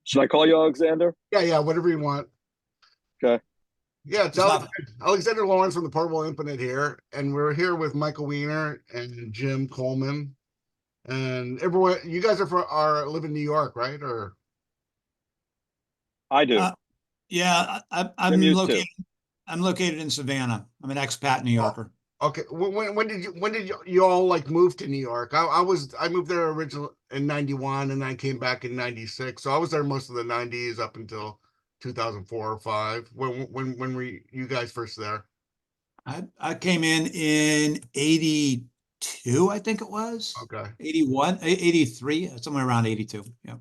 Should I call you Alexander? Yeah, yeah, whatever you want. Okay. Yeah, it's It's not. Alexander Lawrence from the Portable Infinite here, and we're here with Michael Wiener and Jim Coleman, and everyone. You guys are live in New York, right? Or I do. Uh, yeah, Jim used to. I'm located in Savannah. I'm an expat New oh, Yorker. okay. When did you all like move to New York? I moved there originally in '91, and then I came back in '96. So I was there most of the '90s up until 2004 or five. When were you guys first there? I came in 82, I think it was. Okay, 81, 83, somewhere around 82. Yeah.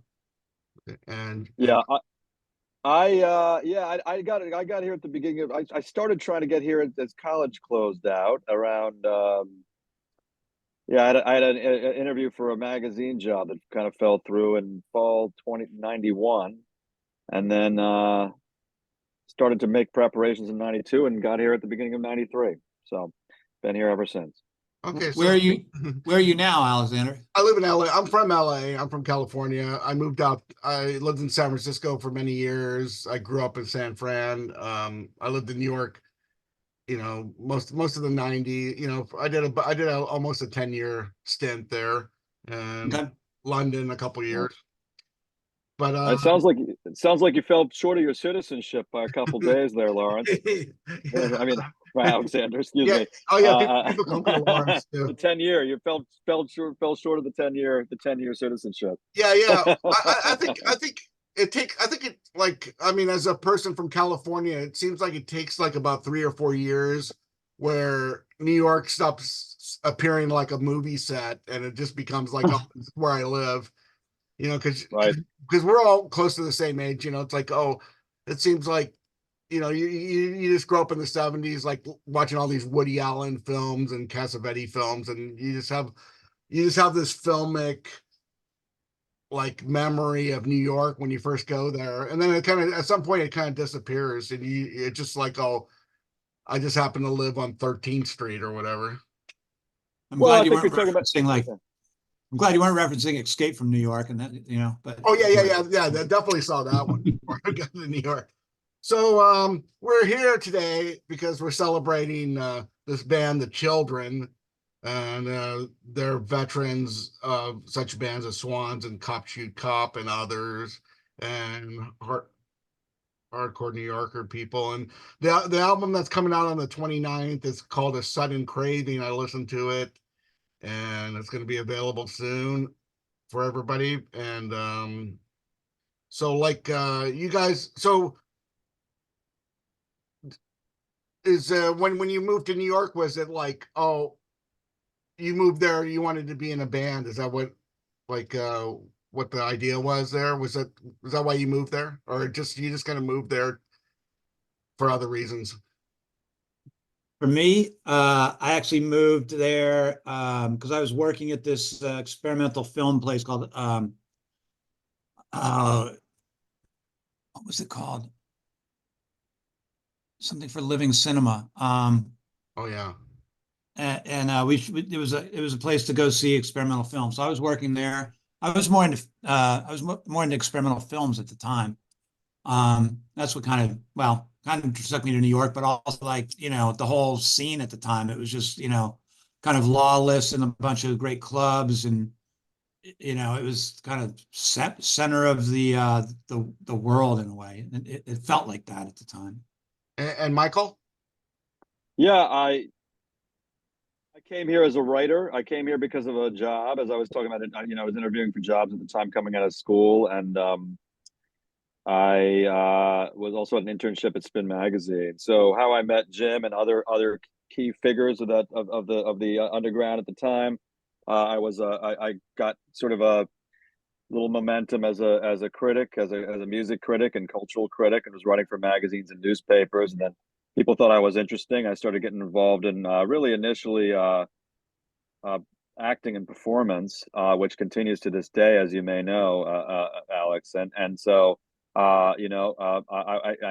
and Yeah. I got here at the beginning of I started trying to get here as college closed out around I had an interview for a magazine job that kind of fell through in fall 2091, and then started to make preparations in 92 and got here at the beginning of 93. So been here ever since. okay, Where so are you? Where are you now, Alexander? I live in LA. I'm from LA. I'm from California. I moved out. I lived in San Francisco for many years. I grew up in San Fran. I lived in New York, most of the '90s. Almost a 10-year stint there, and Okay. London a couple years. But It sounds like you fell short of your citizenship by a couple days there, Lawrence. I mean, Alexander, excuse yeah. me. Oh yeah, people call me Lawrence The too. 10 year, you fell short of the 10 year citizenship. Yeah, yeah. I think it like I mean, as a person from California, it seems like it takes like about 3 or 4 years where New York stops appearing like a movie set and it just becomes like, oh, this is where I live. Because Right. we're all close to the same age. It's like, oh, it seems like you just grow up in the '70s, like watching all these Woody Allen films and Cassavetes films, and you just have this filmic like memory of New York when you first go there, and then it kind of at some point it kind of disappears, and it's just like, oh, I just happen to live on 13th Street or whatever. I'm Well, glad I you think weren't you're talking about. referencing like I'm glad you weren't referencing Escape from New York and but Oh yeah, yeah, anyway. yeah, yeah. I definitely saw that one before I got to New York. So we're here today because we're celebrating this band, The Children, and they're veterans of such bands as Swans and Cop Shoot Cop and others, and hardcore New Yorker people. And the album that's coming out on the 29th is called A Sudden Craving. I listened to it, and it's going to be available soon for everybody. And so like you guys, so is when you moved to New York, was it like, oh, you moved there, you wanted to be in a band? Is that like what the idea was there? Was that why you moved there, or just you just kind of moved there for other reasons? For me, I actually moved there because I was working at this experimental film place called uh, what was it called? Something for Living Cinema. Oh yeah. And it was a place to go see experimental films. So I was working there. I was more into experimental films at the time. That's what kind of took me to New York, but also like, the whole scene at the time. It was just, kind of lawless and a bunch of great clubs and it was kind of center of the world in a way. And it felt like that at the time. And Michael? Yeah, I came here as a writer. I came here because of a job, as I was talking about it. I was interviewing for jobs at the time coming out of school, and I was also at an internship at Spin Magazine. So how I met Jim and other key figures of the underground at the time, I got sort of a little momentum as a critic, as a music critic and cultural critic, and was writing for magazines and newspapers. And then people thought I was interesting. I started getting involved in really initially uh, acting and performance, which continues to this day, as you may know, Alex. And so I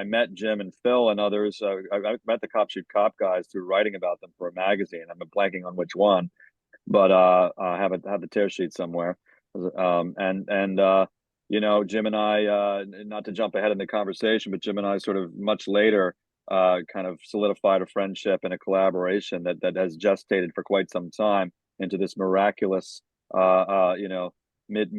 met Jim and Phil and others. I met the Cop Shoot Cop guys through writing about them for a magazine. I'm blanking on which one, but I have the tear sheet somewhere. And you know, Jim and I, not to jump ahead in the conversation, but Jim and I sort of much later kind of solidified a friendship and a collaboration that has gestated for quite some time into this miraculous, you know, mid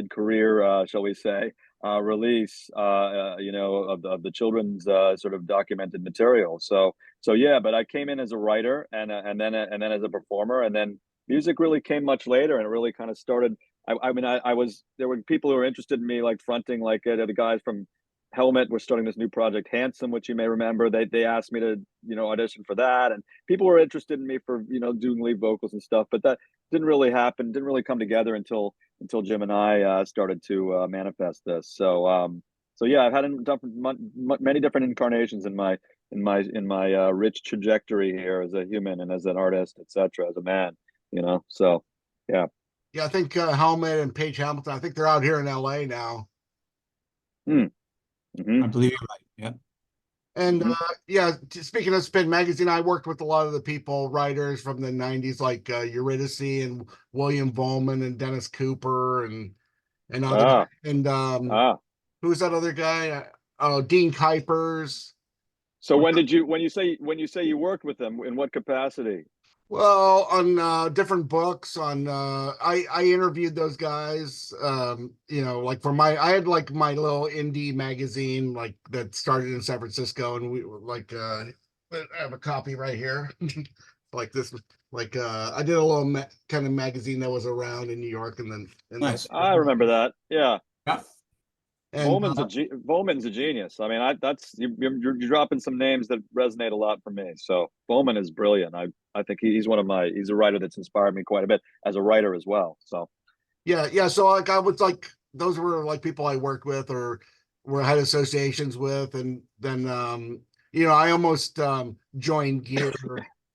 career, shall we say, release, you know, of the children's sort of documented material. So yeah, but I came in as a writer and then as a performer, and then music really came much later, and it really kind of started. I mean, I was there were people who were interested in me, like fronting, like the guys from Helmet were starting this new project, Handsome, which you may remember. They asked me to, you know, audition for that, and people were interested in me for, you know, doing lead vocals and stuff. But that didn't really happen. Didn't really come together until Jim and I started to manifest this. So yeah, I've had many different incarnations in my rich trajectory here as a human and as an artist, etc., as a man. You know, so yeah. Yeah, I think Helmet and Paige Hamilton, I think they're out here in LA now. Hmm. Mm-hmm. I believe you're right. Yeah. And Mm-hmm. yeah, speaking of Spin Magazine, I worked with a lot of the people, writers from the 90s, like Eurydice and William Volman and Dennis Cooper and other Ah, and ah. who's that other guy? Oh, Dean Kuipers. So when you say you worked with them, in what capacity? Well, on different books, on I interviewed those guys. You know, like for my I had like my little indie magazine like that started in San Francisco, and we like I have a copy right here. Like this, like I did a little kind of magazine that was around in New York, and then Nice. I remember that. Yeah. Yeah. and Volman's a genius. I mean, that's you're dropping some names that resonate a lot for me. So Volman is brilliant. I think he's a writer that's inspired me quite a bit as a writer as well. So yeah. So like I was like those were like people I worked with or were had associations with, and then you know I almost joined Gear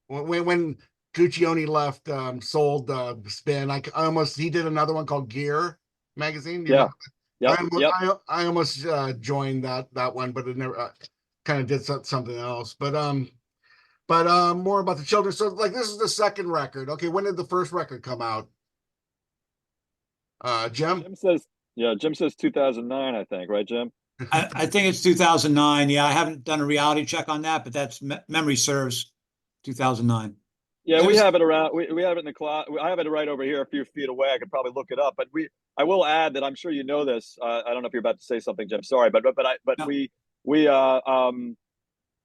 when Guccione left, sold Spin. I almost he did another one called Gear magazine. You know, yeah, yep, yep. I almost joined that one, but it never kind of did something else. But more about the children. So like this is the second record. Okay, when did the first record come out? Jim? Jim says 2009, I think, right, Jim? I think it's 2009. Yeah, I haven't done a reality check on that, but that's memory serves 2009. Yeah, It we was have it around. We have it in the closet. I have it right over here, a few feet away. I could probably look it up, but I will add that I'm sure you know this. I don't know if you're about to say something, Jim. Sorry, but no, we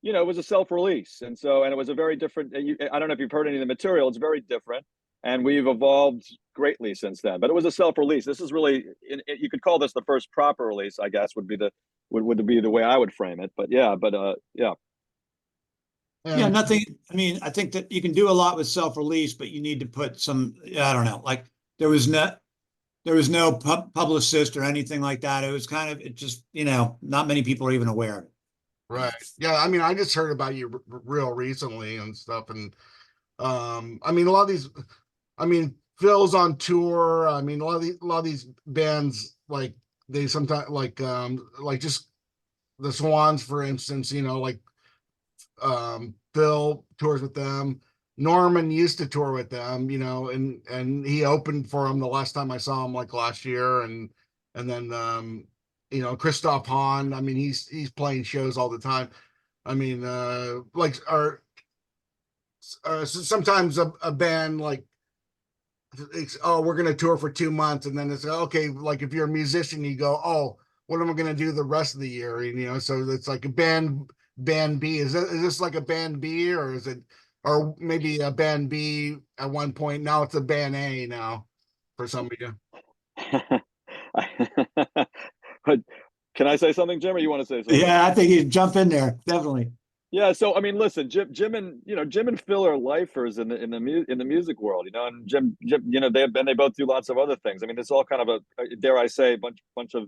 you know, it was a self-release, and it was a very different. I don't know if you've heard any of the material. It's very different, and we've evolved greatly since then. But it was a self-release. This is really, you could call this the first proper release, I guess, would be the way I would frame it. But yeah, yeah. yeah, And nothing. I mean, I think that you can do a lot with self-release, but you need to put some, I don't know, like there was no publicist or anything like that. It was kind of, it just, you know, not many people are even aware of it. right, yeah. I mean, I just heard about you real recently and stuff, and I mean, a lot of these. I mean, Phil's on tour. I mean, a lot of these bands like they sometimes like just the Swans, for instance. You know, like Phil tours with them. Norman used to tour with them, you know, and he opened for him the last time I saw him, like last year, and then you know, Christoph Hahn. I mean, he's playing shows all the time. I mean, like sometimes a band like oh, we're gonna tour for 2 months, and then it's okay. Like if you're a musician, you go, oh, what am I gonna do the rest of the year? And you know, so it's like a band B. Is this like a band B, or is it, or maybe a band B at one point? Now it's a band A now for some of you. But can I say something, Jim, or you want to say something? Yeah, I think you jump in there. Definitely. Yeah, so I mean, listen, Jim and Phil are lifers in the music world, you know, and Jim, you know, they both do lots of other things. I mean, it's all kind of dare I say, bunch of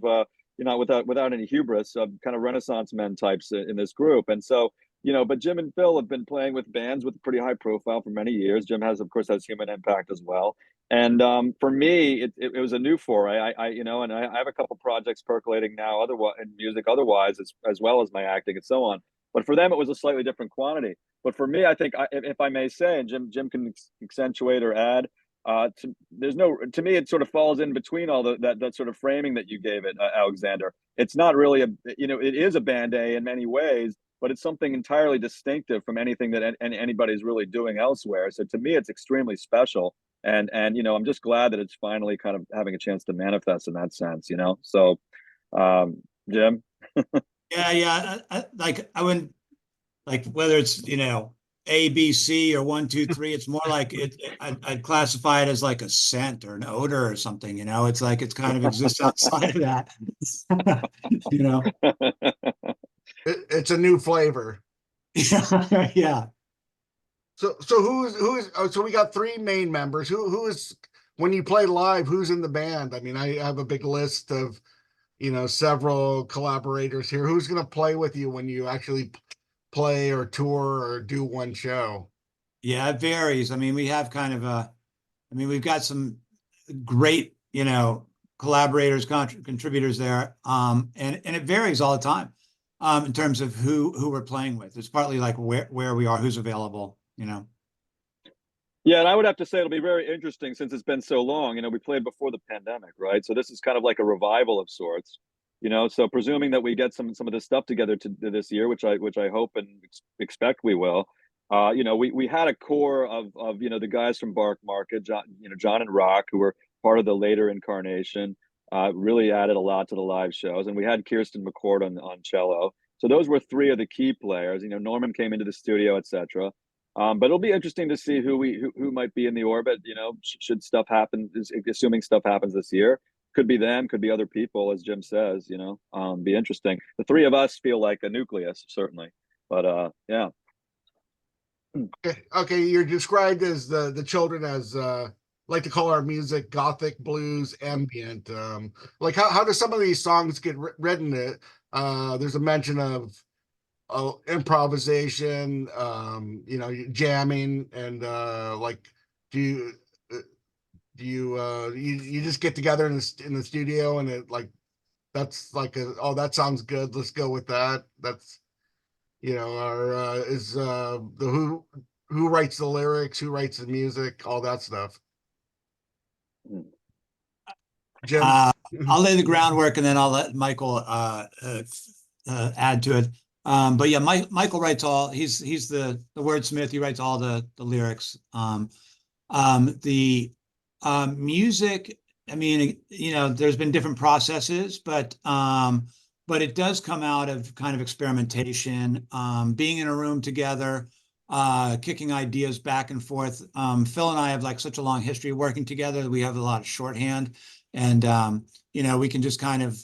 you know, without any hubris, kind of Renaissance men types in this group, and so you know, but Jim and Phil have been playing with bands with pretty high profile for many years. Jim has, of course, has Human Impact as well, and for me, it was a new foray. You know, and I have a couple projects percolating now, otherwise in music, otherwise as well as my acting and so on. But for them, it was a slightly different quantity. But for me, I think, if I may say, and Jim can accentuate or add, there's no, to me, it sort of falls in between all that sort of framing that you gave it, Alexander. It's not really it is a band A in many ways, but it's something entirely distinctive from anything that anybody's really doing elsewhere. So to me, it's extremely special. And I'm just glad that it's finally kind of having a chance to manifest in that sense. So, Jim. Yeah, yeah. Like I wouldn't like whether it's A, B, C or one, two, three. It's more like I'd classify it as like a scent or an odor or something. It's like it's kind of exists outside of that. you know. It's a new flavor. Yeah, yeah. So who's so we got three main members. Who is when you play live? Who's in the band? I mean, I have a big list of several collaborators here. Who's going to play with you when you actually play or tour or do one show? Yeah, it varies. I mean, we have kind of we've got some great, collaborators, contributors there. And it varies all the time, in terms of who we're playing with. It's partly like where we are, who's available. Yeah, and I would have to say it'll be very interesting since it's been so long. We played before the pandemic, right? So this is kind of like a revival of sorts. So presuming that we get some of this stuff together to this year, which I hope and expect we will. We had a core of the guys from Bark Market, John and Rock, who were part of the later incarnation, really added a lot to the live shows, and we had Kirsten McCord on cello. So those were three of the key players. Norman came into the studio, etc. But it'll be interesting to see who might be in the orbit. Should stuff happen, assuming stuff happens this year. Could be them, could be other people, as Jim says. Be interesting. The three of us feel like a nucleus, certainly. But yeah. Okay, you're described as the children as like to call our music gothic blues ambient. Like how do some of these songs get written? There's a mention of improvisation, jamming, and like do you you just get together in the studio and it like that's like oh, that sounds good, let's go with that. That's or is the who writes the lyrics, who writes the music, all that stuff. Jim. I'll lay the groundwork and then I'll let Michael add to it. But yeah, Michael writes all. He's the wordsmith. He writes all the lyrics. The music. I mean, there's been different processes, but it does come out of kind of experimentation, being in a room together, kicking ideas back and forth. Phil and I have like such a long history of working together. We have a lot of shorthand, and we can just kind of,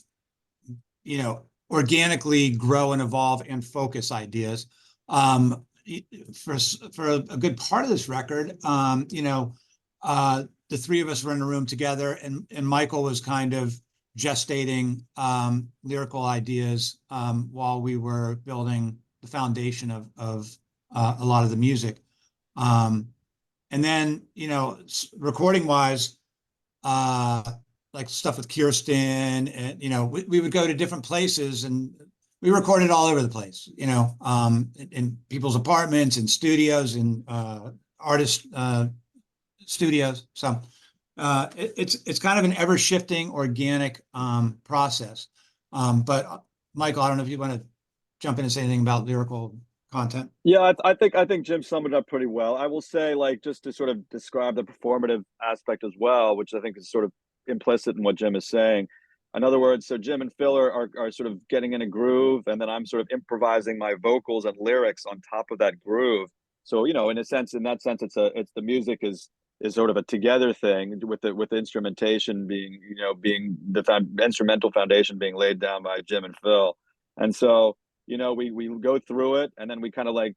organically grow and evolve and focus ideas. For a good part of this record, the three of us were in a room together, and Michael was kind of gestating lyrical ideas while we were building the foundation of a lot of the music. And then, recording wise, like stuff with Kirsten, and we would go to different places and we recorded all over the place, in people's apartments and studios and artist studios. So it's kind of an ever shifting organic process. But Michael, I don't know if you want to jump in and say anything about lyrical content. Yeah, I think Jim summed it up pretty well. I will say, like, just to sort of describe the performative aspect as well, which I think is sort of implicit in what Jim is saying. In other words, so Jim and Phil are sort of getting in a groove, and then I'm sort of improvising my vocals and lyrics on top of that groove. So, in that sense, it's the music is sort of a together thing with the instrumentation being, being the instrumental foundation being laid down by Jim and Phil. And so, we go through it, and then we kind of like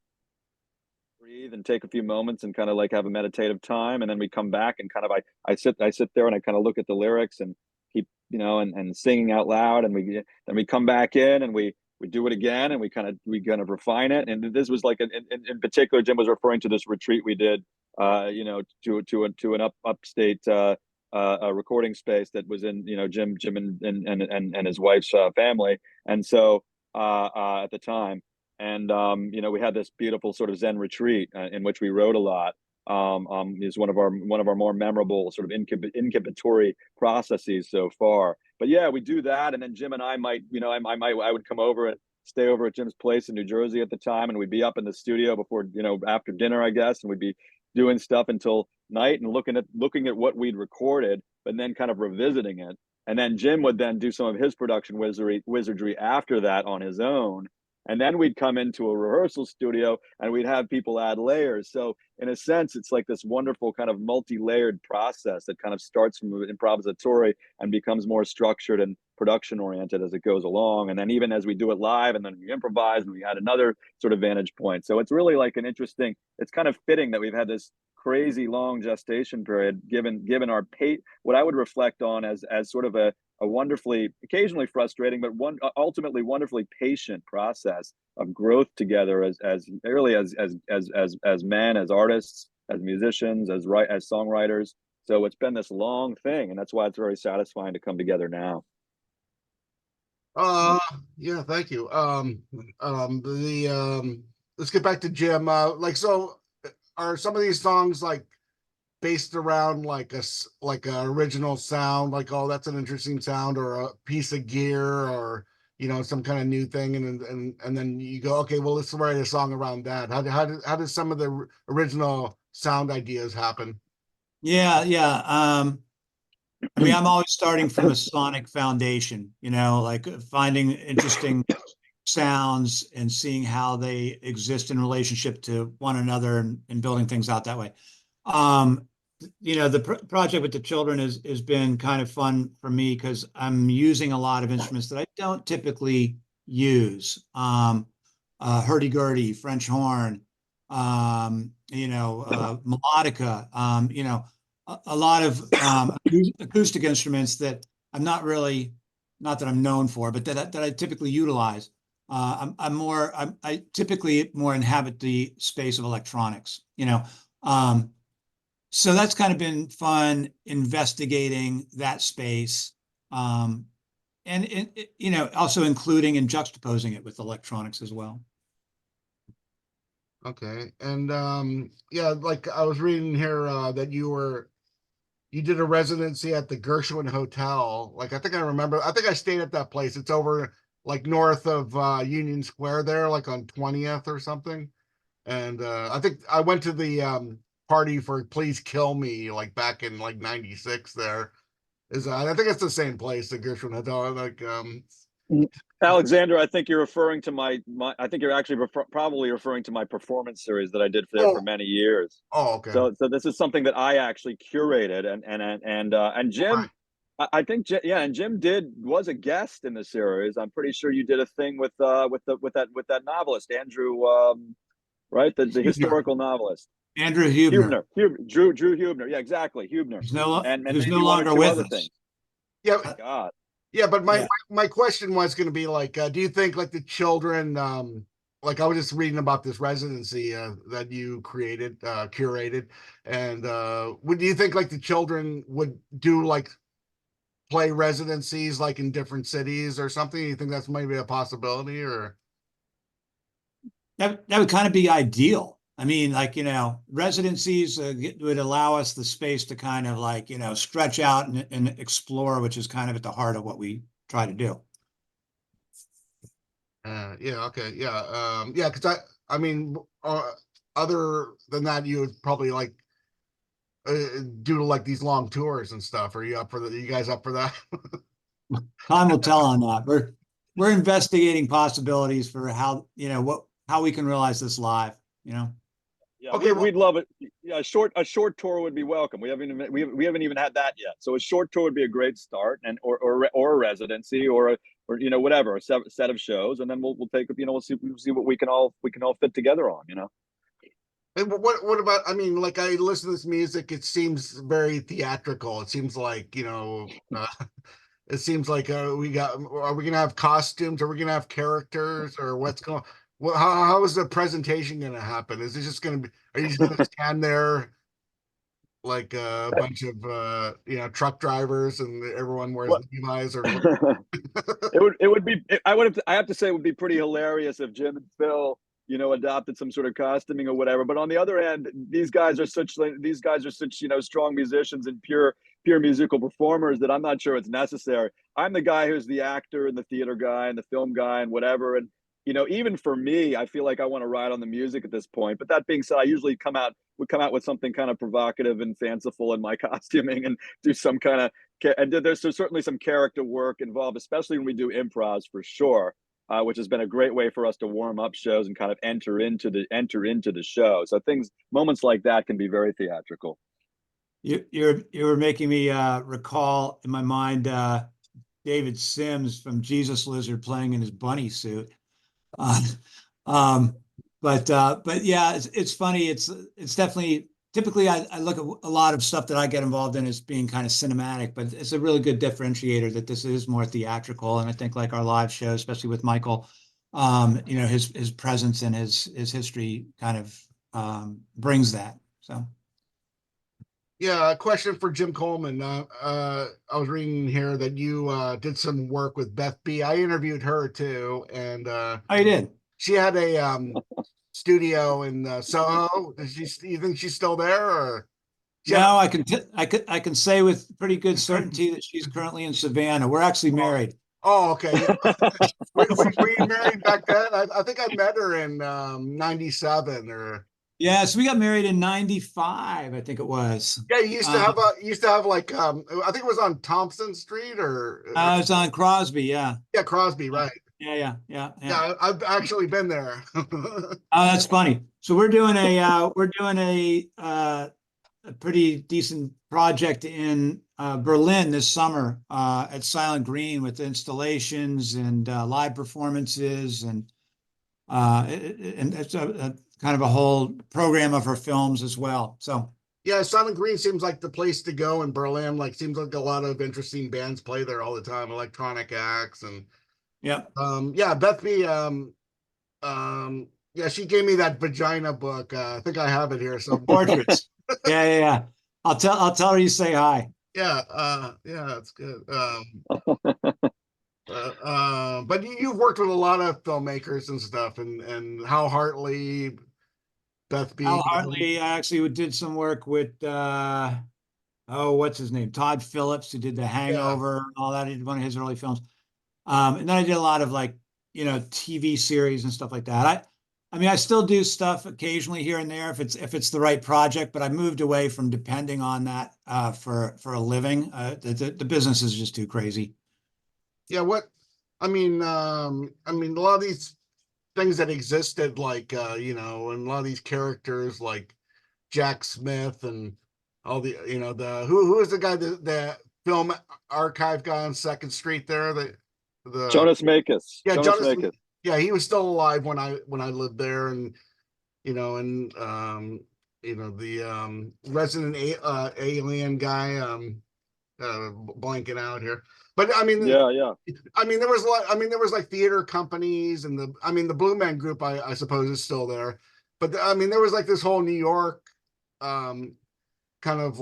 breathe and take a few moments and kind of like have a meditative time, and then we come back and kind of I sit there and I kind of look at the lyrics and keep and singing out loud, and then we come back in and we do it again, and we kind of refine it. And this was like in particular, Jim was referring to this retreat we did to an upstate a recording space that was in Jim and his wife's family. And so at the time, and we had this beautiful sort of Zen retreat in which we wrote a lot. is one of our more memorable sort of incubatory processes so far. But yeah, we do that, and then Jim and I might, I would come over and stay over at Jim's place in New Jersey at the time, and we'd be up in the studio before, after dinner, I guess, and we'd be doing stuff until night and looking at what we'd recorded, but then kind of revisiting it. And then Jim would then do some of his production wizardry after that on his own. And then we'd come into a rehearsal studio and we'd have people add layers. So in a sense, it's like this wonderful kind of multi-layered process that kind of starts from improvisatory and becomes more structured and production oriented as it goes along. And then even as we do it live, and then we improvise and we add another sort of vantage point. So it's really like it's kind of fitting that we've had this crazy long gestation period, given our what I would reflect on as sort of a wonderfully, occasionally frustrating, but ultimately wonderfully patient process of growth together as early as men, as artists, as musicians, as songwriters. So it's been this long thing, and that's why it's very satisfying to come together now. Yeah, thank you. Let's get back to Jim. So are some of these songs like based around like a original sound, like, oh, that's an interesting sound, or a piece of gear, or some kind of new thing, and then you go, okay, well, let's write a song around that. How does some of the original sound ideas happen? Yeah, yeah. I mean, I'm always starting from a sonic foundation, like finding interesting sounds and seeing how they exist in relationship to one another, and building things out that way. The project with the children has been kind of fun for me because I'm using a lot of instruments that I don't typically use. Hurdy-gurdy, French horn, melodica, a lot of acoustic instruments that I'm not that I'm known for, but that I typically utilize. I typically more inhabit the space of electronics, so that's kind of been fun investigating that space, and also including and juxtaposing it with electronics as well. Okay, and yeah, like I was reading here that you did a residency at the Gershwin Hotel. Like, I think I stayed at that place. It's over like north of Union Square there, like on 20th or something. And I think I went to the party for Please Kill Me like back in like 96 there. I think it's the same place, the Gershwin Hotel. Like Alexander, I think you're referring to I think you're actually probably referring to my performance series that I did there for many years. Oh, okay. So this is something that I actually curated, and Jim, right. I think, yeah, and Jim was a guest in the series. I'm pretty sure you did a thing with that novelist, Andrew, right? The historical novelist. Andrew Huebner. Drew Huebner. Yeah, exactly. Huebner. Who's no maybe longer with us. Things. Yeah. Oh my God. Yeah, but my question was going to be like, do you think like the children, like I was just reading about this residency that you curated, and do you think like the children would do like play residencies like in different cities or something? You think that's maybe a possibility, or? That would kind of be ideal. I mean, like, residencies would allow us the space to kind of like, stretch out and explore, which is kind of at the heart of what we try to do. Yeah. Okay. Yeah. Yeah. Because I mean, other than that, you would probably like do like these long tours and stuff. Are you guys up for that? Time will tell on that. We're investigating possibilities for how we can realize this live. Yeah, okay, we'd love it. Yeah, a short tour would be welcome. We haven't even had that yet. So a short tour would be a great start, and or a residency, or whatever, a set of shows, and then we'll take we'll see what we can all fit together on. And what about? I mean, like I listen to this music, it seems very theatrical. It seems like it seems like are we gonna have costumes? Are we gonna have characters? Or what's going? Well, how is the presentation going to happen? Is it just going to be? Are you just going to stand there like a bunch of truck drivers and everyone wears Levi's? Or I have to say it would be pretty hilarious if Jim and Phil adopted some sort of costuming or whatever. But on the other hand, these guys are such strong musicians and pure musical performers that I'm not sure it's necessary. I'm the guy who's the actor and the theater guy and the film guy and whatever. And even for me, I feel like I want to ride on the music at this point. But that being said, I usually would come out with something kind of provocative and fanciful in my costuming and do some kind of, and there's certainly some character work involved, especially when we do improvs for sure. Which has been a great way for us to warm up shows and kind of enter into the show. So moments like that can be very theatrical. You were making me recall in my mind David Sims from Jesus Lizard playing in his bunny suit. But yeah, it's funny. It's definitely, typically I look at a lot of stuff that I get involved in as being kind of cinematic, but it's a really good differentiator that this is more theatrical. And I think like our live show, especially with Michael, his presence and his history kind of brings that. So. Yeah, a question for Jim Coleman. I was reading here that you did some work with Beth B. I interviewed her too, and Oh, you did? she had a studio in Soho. You think she's still there, or? No, I can say with pretty good certainty that she's currently in Savannah. We're actually married. Oh, okay. were you married back then? I think I met her in '97 or. Yeah, so we got married in '95, I think it was. Yeah, you used to have like I think it was on Thompson Street or. It was on Crosby, yeah. Yeah, Crosby, right. Yeah. Yeah, I've actually been there. Oh, that's funny. So we're doing a pretty decent project in Berlin this summer at Silent Green with installations and live performances and it's a kind of a whole program of her films as well. So yeah, Silent Green seems like the place to go in Berlin. Like, seems like a lot of interesting bands play there all the time, electronic acts and. Yeah. Yeah, Beth B. Yeah, she gave me that vagina book. I think I have it here. So portraits. Yeah. I'll tell her you say hi. Yeah, that's good. But you've worked with a lot of filmmakers and stuff, and Hal Hartley, Beth B. Hal Hartley, I actually did some work with what's his name? Todd Phillips, who did The Hangover and all that. He did one of his early films. And then I did a lot of TV series and stuff like that. I mean, I still do stuff occasionally here and there if it's the right project, but I moved away from depending on that for a living. The business is just too crazy. Yeah, I mean, a lot of these things that existed, like and a lot of these characters like Jack Smith and all the who is the guy the film archive guy on Second Street there, the Jonas Makis. Yeah, Jonas Makis. Yeah, he was still alive when I lived there, and the resident alien guy, blanking out here. But I mean, yeah. I mean, there was like theater companies, and the Blue Man Group, I suppose, is still there. But I mean, there was like this whole New York, kind of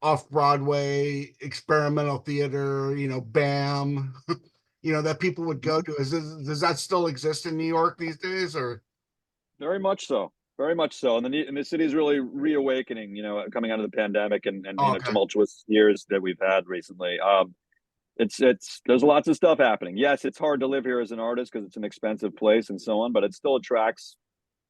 off Broadway experimental theater, BAM, that people would go to. Does that still exist in New York these days, or? Very much so. And the city is really reawakening, coming out of the pandemic and okay. tumultuous years that we've had recently. There's lots of stuff happening. Yes, it's hard to live here as an artist because it's an expensive place and so on, but it still attracts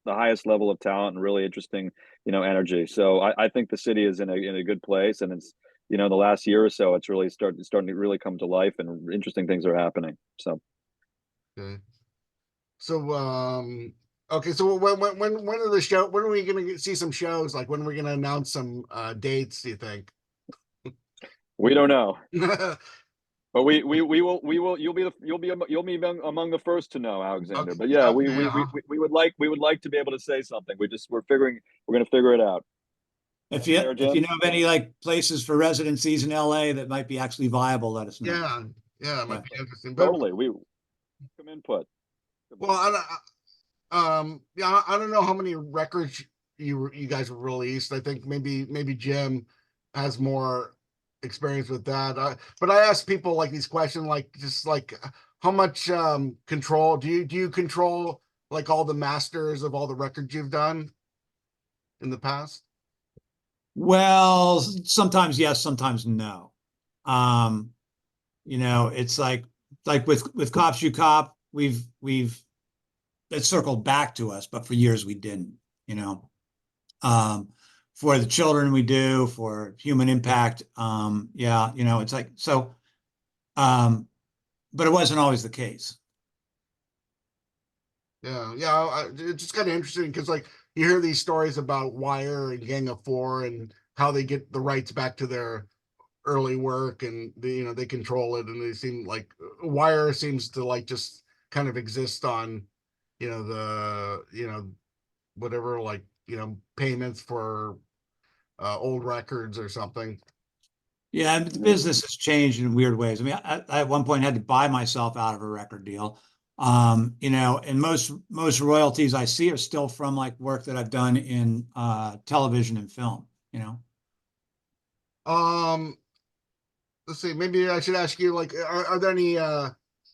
the highest level of talent and really interesting, energy. So I think the city is in a good place, and it's, the last year or so, it's really starting to really come to life, and interesting things are happening. So, okay. So, okay. So when are the show? When are we going to see some shows? Like, when are we going to announce some dates? Do you think? We don't know. But we will. You'll be among the first to know, Alexander. Okay. But yeah, Okay, we would like to be able to say something. We're going to figure it out. If you know of any places for residencies in LA that might be actually viable, let us know. Yeah, it might be interesting. Totally, we some input. Well, I don't know how many records you guys have released. I think maybe Jim has more experience with that. But I ask people these questions, just how much control do you control like all the masters of all the records you've done in the past? Well, sometimes yes, sometimes no. Um, it's like with Cops You Cop, we've it circled back to us, but for years we didn't, you know. Um, for the children we do, for Human Impact, yeah, it's like so, but it wasn't always the case. Yeah, yeah. It's just kind of interesting because, like, you hear these stories about Wire and Gang of Four and how they get the rights back to their early work, and they control it, and they seem like Wire seems to like just kind of exist on, the whatever, like, payments for old records or something. Yeah, the business has changed in weird ways. I mean, I at one point had to buy myself out of a record deal. And most royalties I see are still from like work that I've done in television and film, you know. Um, let's see. Maybe I should ask you, like, are there any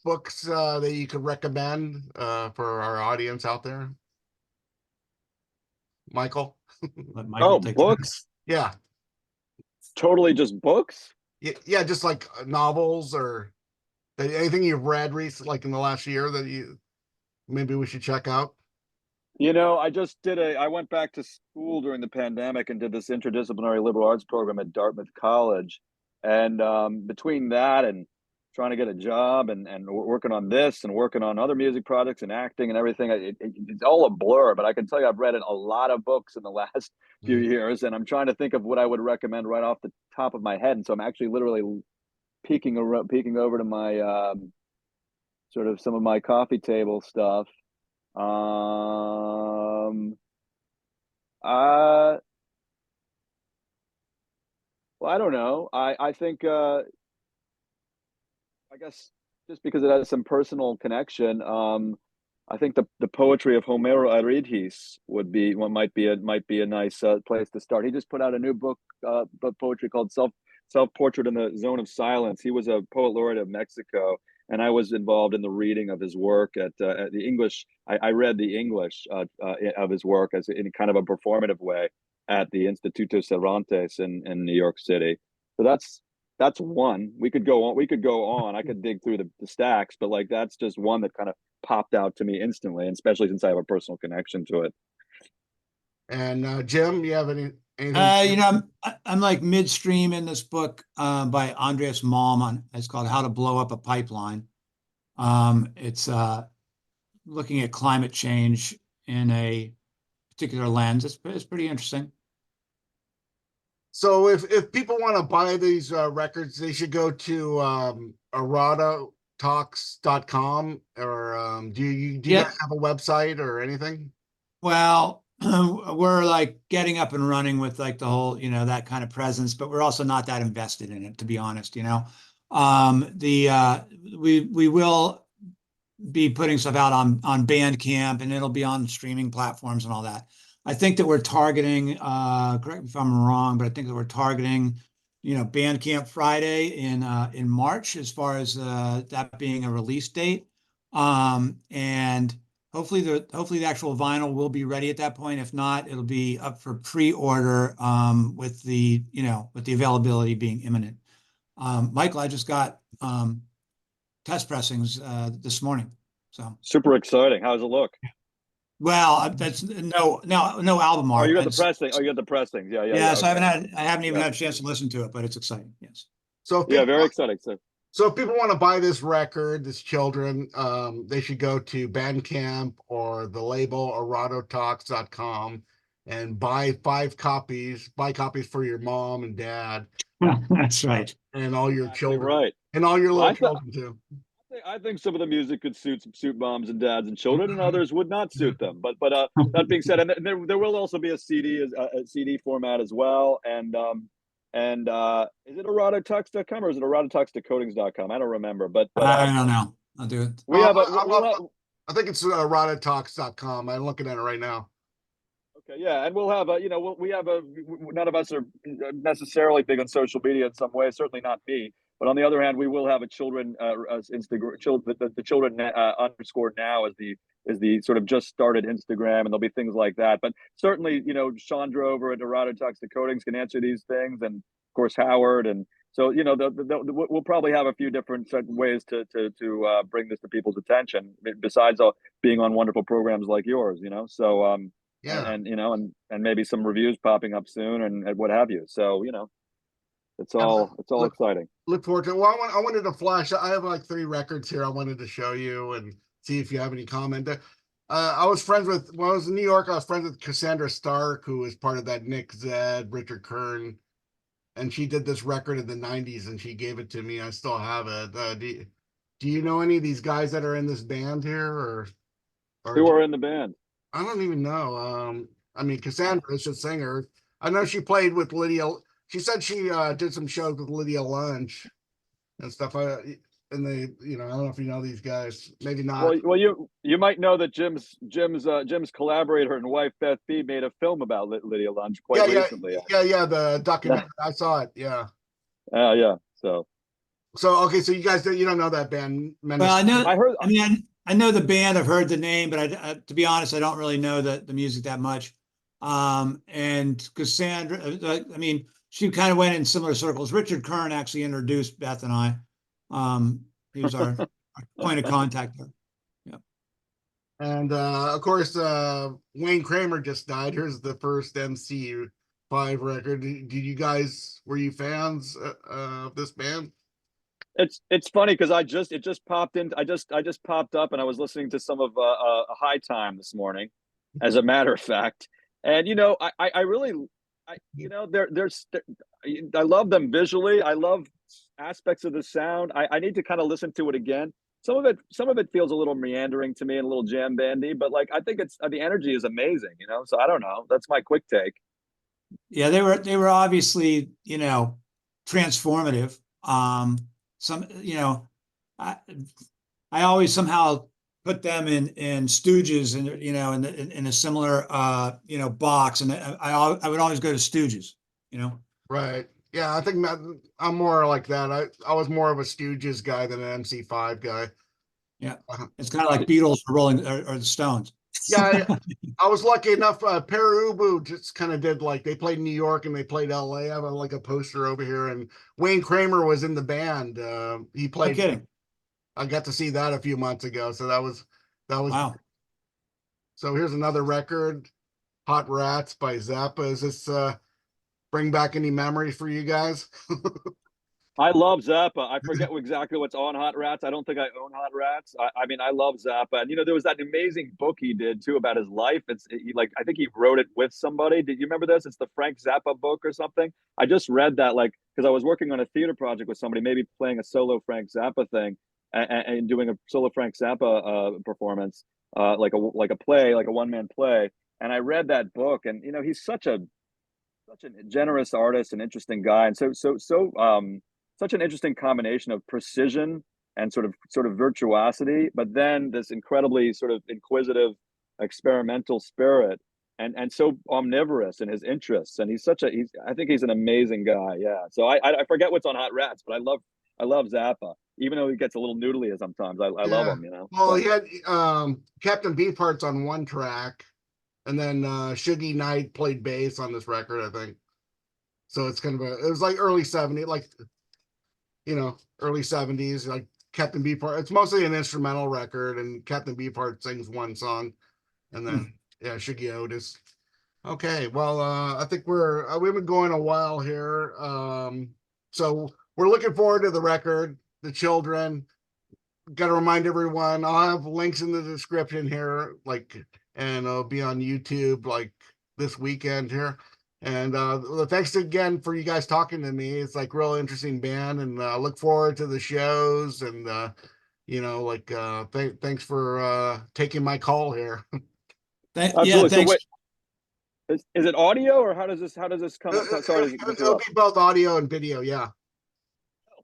books that you could recommend for our audience out there, Michael? Let Oh, Michael take books? Yeah, Totally just books? yeah, yeah. Just like novels or anything you've read recently, like in the last year, that you maybe we should check out. I went back to school during the pandemic and did this interdisciplinary liberal arts program at Dartmouth College. And between that and trying to get a job and working on this and working on other music projects and acting and everything, it's all a blur. But I can tell you, I've read a lot of books in the last few Mm. years, and I'm trying to think of what I would recommend right off the top of my head. And so I'm actually literally peeking over to my sort of some of my coffee table stuff. Um, uh, well, I don't know. I think I guess just because it has some personal connection, I think the poetry of Homero Aridhis would be what might be a nice place to start. He just put out a new book poetry called Self Portrait in the Zone of Silence. He was a poet laureate of Mexico, and I was involved in the reading of his work at the English. I read the English of his work as in kind of a performative way at the Instituto Cervantes in New York City. So that's one. We could go on. I could dig through the stacks, but like that's just one that kind of popped out to me instantly, and especially since I have a personal connection to it. And Jim, you have anything? I'm like midstream in this book by Andreas Malm it's called How to Blow Up a Pipeline. It's looking at climate change in a particular lens. It's pretty interesting. So if people want to buy these records, they should go to aradatalks.com, or do you Yeah, guys have a website or anything? well, we're like getting up and running with like the whole, that kind of presence, but we're also not that invested in it, to be honest. The we will be putting stuff out on Bandcamp, and it'll be on streaming platforms and all that. I think that we're targeting, correct me if I'm wrong, but I think that we're targeting, Bandcamp Friday in March as far as that being a release date. And hopefully the actual vinyl will be ready at that point. If not, it'll be up for pre-order with the availability being imminent. Michael, I just got test pressings this morning. So, Super exciting. How does it look? well, that's no album Oh, art. you got the pressing. Oh, you got the pressings. Yeah, yeah, Yeah, yeah. so Okay. I haven't even Yeah, had a chance to listen to it, but it's exciting. Yes. So if yeah, people very exciting. so if people want to buy this record, this children, they should go to Bandcamp or the label aratotalks.com and buy copies for your mom and dad, That's right. and all your Exactly children, right. and all your Well, little children too. I think some of the music could suit moms and dads and children, and others would not suit them. But that being said, and there will also be a CD format as well. And is it erratotux.com or is it eratotux.decodings.com? I don't remember. I don't know. I'll do it. We have a we'll have, I think it's aratotalks.com. I'm looking at it right now. okay, yeah, and we'll have we have none of us are necessarily big on social media in some way. Certainly not me. But on the other hand, we will have a children Instagram the children underscore now is the sort of just started Instagram, and there'll be things like that. But certainly, Chandra over at Dorado Toxic Coatings can answer these things, and of course Howard, and so we'll probably have a few different certain ways to bring this to people's attention besides being on wonderful programs like yours. So Yeah. and maybe some reviews popping up soon and what have you. So it's all exciting. Look forward to it. Well, I wanted to flash. I have like 3 records here I wanted to show you and see if you have any comment. I was friends with, when I was in New York, I was friends with Cassandra Stark, who was part of that Nick Zed, Richard Kern, and she did this record in the 90s and she gave it to me. I still have it. Do you know any of these guys that are in this band here, or Who are in the band? I don't even know. I mean, Cassandra is a singer. I know she played with Lydia. She said she did some shows with Lydia Lunch and stuff. And they, I don't know if you know these guys. Maybe not. Well, you might know that Jim's collaborator and wife Beth B made a film about Lydia Lunch quite recently. Yeah. The documentary. I saw it. Yeah. Yeah. So okay. So you guys, you don't know that band? Well, I know. I heard. I mean, I know the band. I've heard the name, but to be honest, I don't really know the music that much. And Cassandra, I mean, she kind of went in similar circles. Richard Kern actually introduced Beth and I. He was our point of contact there. Yeah. And of course, Wayne Kramer just died. Here's the first MC5 record. Were you fans of this band? It's funny because it just popped in. I just popped up and I was listening to some of a High Time this morning, as a matter of fact. And I really, I love them visually. I love aspects of the sound. I need to kind of listen to it again. Some of it feels a little meandering to me and a little jam bandy, but like I think it's the energy is amazing. So I don't know. That's my quick take. Yeah, they were obviously transformative. I always somehow put them in Stooges and in a similar box, and I would always go to Stooges. Right. Yeah, I think I'm more like that. I was more of a Stooges guy than an MC5 guy. Yeah, it's kind of like Beatles for Rolling or the Stones. Yeah, I was lucky enough. Pere Ubu just kind of did, like, they played New York and they played LA. I have a poster over here, and Wayne Kramer was in the band. He played. No kidding. I got to see that a few months ago, so that was Wow. So here's another record, Hot Rats by Zappa. Is this bring back any memories for you guys? I love Zappa. I forget exactly what's on Hot Rats. I don't think I own Hot Rats. I mean, I love Zappa. And, there was that amazing book he did, too, about his life. I think he wrote it with somebody. Did you remember this? It's the Frank Zappa book or something. I just read that, because I was working on a theater project with somebody, maybe playing a solo Frank Zappa thing and doing a solo Frank Zappa performance, like a play, like a one-man play. And I read that book, and, he's such a generous artist and interesting guy. And such an interesting combination of precision and sort of virtuosity, but then this incredibly sort of inquisitive, experimental spirit, and so omnivorous in his interests. And I think he's an amazing guy. Yeah. So I forget what's on Hot Rats, but I love Zappa, even though he gets a little noodly sometimes. I love him. Well, he had Captain Beefheart's on one track, and then Shuggy Knight played bass on this record, I think. So it's kind of it was like early 70s, early 70s, like Captain Beefheart. It's mostly an instrumental record, and Captain Beefheart sings one song, and then Shuggy Otis. Okay, well, I think we've been going a while here, so we're looking forward to the record, The Children. Got to remind everyone, I'll have links in the description here, and it'll be on YouTube this weekend here. And thanks again for you guys talking to me. It's real interesting band, and I look forward to the shows. And thanks for taking my call here. Absolutely. Thanks. So wait, is it audio, or how does this come? Sorry, it'll be both audio and video. Yeah.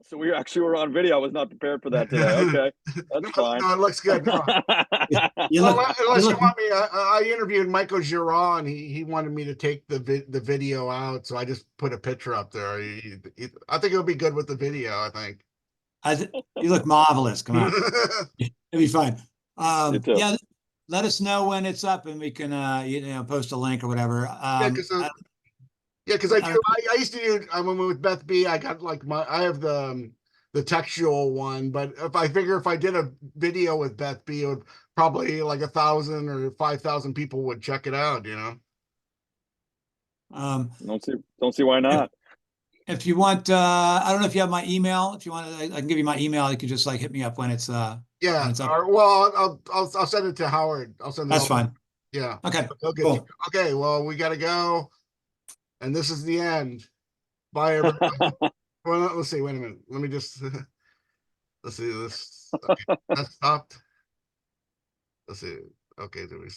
So we actually were on video. I was not prepared for that today. Okay, that's fine. No, it looks good. No. Unless you want me, I interviewed Michael Giron, and he wanted me to take the video out, so I just put a picture up there. I think it'll be good with the video, I think. You look marvelous. Come on. It'll be fine. You too. Yeah, let us know when it's up and we can, post a link or whatever. Yeah, because yeah, because I I do. I used to do. I went with Beth B. I got like I have the textual one, but if I figure if I did a video with Beth B, it would probably like 1,000 or 5,000 people would check it out. um, Don't see why not. if you want, I don't know if you have my email. If you want, I can give you my email. You can just like hit me up when it's up. Yeah. Well, I'll send it to Howard. I'll send it. That's fine. Yeah. Okay. He'll get Cool. Okay. Well, we gotta go, and this is the end. Bye, everybody. Well, let's see. Wait a minute. Let me just let's see this. Okay, that stopped. Let's see. Okay, there we